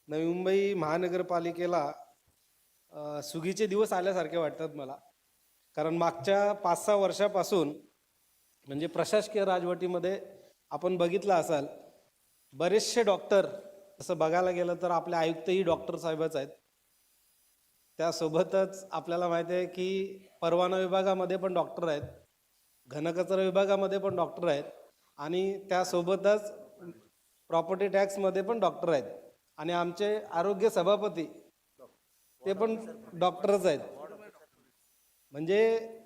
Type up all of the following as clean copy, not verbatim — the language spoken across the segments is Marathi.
नवी मुंबई महानगरपालिकेला सुगीचे दिवस आल्यासारखे वाटतात मला. कारण मागच्या 5-6 वर्षापासून म्हणजे प्रशासकीय राजवटीमध्ये आपण बघितलं असाल, बरेचसे डॉक्टर, असं बघायला गेलं तर आपले आयुक्तही डॉक्टर साहेबच आहेत. त्यासोबतच आपल्याला माहिती आहे की परवाना विभागामध्ये पण डॉक्टर आहेत, घनकचरा विभागामध्ये पण डॉक्टर आहेत आणि त्यासोबतच प्रॉपर्टी टॅक्समध्ये पण डॉक्टर आहेत आणि आमचे आरोग्य सभापती ते पण डॉक्टरच आहेत. म्हणजे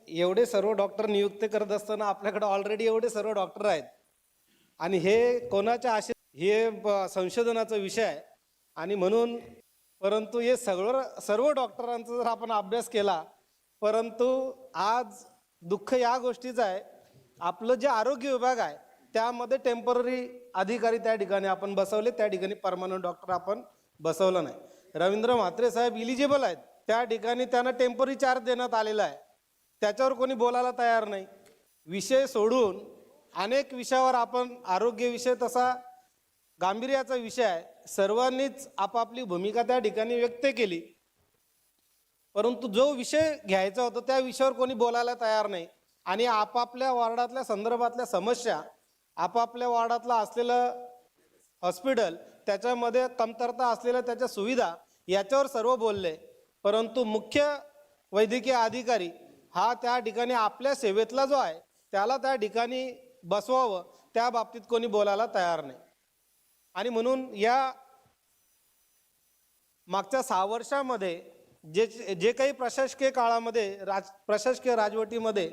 एवढे सर्व डॉक्टर नियुक्त करत असताना आपल्याकडे ऑलरेडी एवढे सर्व डॉक्टर आहेत आणि हे कोणाच्या आशे हे संशोधनाचा विषय आहे आणि म्हणून परंतु हे सर्व डॉक्टरांचा जर आपण अभ्यास केला, परंतु आज दुःख या गोष्टीचं आहे, आपलं जे आरोग्य विभाग आहे त्यामध्ये टेम्पररी अधिकारी त्या ठिकाणी आपण बसवले, त्या ठिकाणी परमनंट डॉक्टर आपण बसवलं नाही. रवींद्र म्हात्रे साहेब इलिजिबल आहेत, त्या ठिकाणी त्यांना टेम्पररी चार्ज देण्यात आलेला आहे, त्याच्यावर कोणी बोलायला तयार नाही. विषय सोडून अनेक विषयावर आपण आरोग्य विषय तसा गांभीर्याचा विषय आहे, सर्वांनीच आपापली भूमिका त्या ठिकाणी व्यक्त केली, परंतु जो विषय घ्यायचा होता त्या विषयावर कोणी बोलायला तयार नाही आणि आपापल्या वॉर्डातल्या संदर्भातल्या समस्या, आपापल्या वॉर्डातला असलेलं हॉस्पिटल, त्याच्यामध्ये कमतरता असलेल्या त्याच्या सुविधा याच्यावर सर्व बोलले, परंतु मुख्य वैद्यकीय अधिकारी हा त्या ठिकाणी आपल्या सेवेतला जो आहे त्याला त्या ठिकाणी बसवावं, त्या बाबतीत कोणी बोलायला तयार नाही. आणि म्हणून या मागच्या 6 वर्षामध्ये जे काही प्रशासकीय काळामध्ये प्रशासकीय राजवटीमध्ये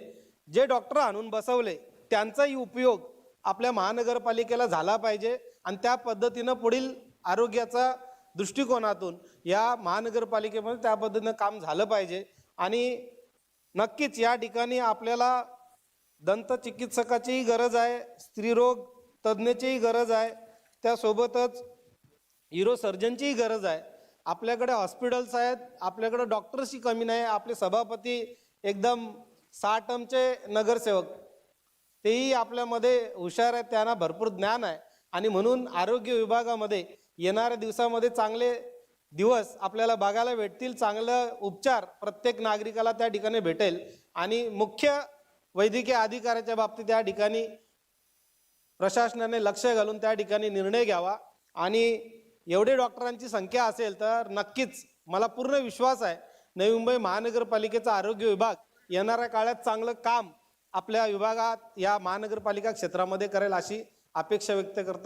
जे डॉक्टर आणून बसवले त्यांचाही उपयोग आपल्या महानगरपालिकेला झाला पाहिजे आणि त्या पद्धतीनं पुढील आरोग्याचा दृष्टिकोनातून या महानगरपालिकेमध्ये त्या पद्धतीनं काम झालं पाहिजे. आणि नक्कीच या ठिकाणी आपल्याला दंतचिकित्सकाचीही गरज आहे, स्त्रीरोग तज्ज्ञाचीही गरज आहे, त्यासोबतच न्यूरोसर्जनचीही गरज आहे. आपल्याकडे हॉस्पिटल्स आहेत, आपल्याकडे डॉक्टर्सची कमी नाही. आपले सभापती एकदम 6 टर्मचे नगरसेवक, तेही आपल्यामध्ये हुशार आहेत, त्यांना भरपूर ज्ञान आहे आणि म्हणून आरोग्य विभागामध्ये येणाऱ्या दिवसामध्ये चांगले दिवस आपल्याला बघायला भेटतील, चांगलं उपचार प्रत्येक नागरिकाला त्या ठिकाणी भेटेल आणि मुख्य वैद्यकीय अधिकाऱ्याच्या बाबतीत या ठिकाणी प्रशासनाने लक्ष घालून त्या ठिकाणी निर्णय घ्यावा. आणि एवढे डॉक्टरांची संख्या असेल तर नक्कीच मला पूर्ण विश्वास आहे नवी मुंबई महानगरपालिकेचा आरोग्य विभाग येणाऱ्या काळात चांगलं काम आपल्या विभागात या महानगरपालिका क्षेत्रामध्ये करेल, अशी अपेक्षा व्यक्त करतो.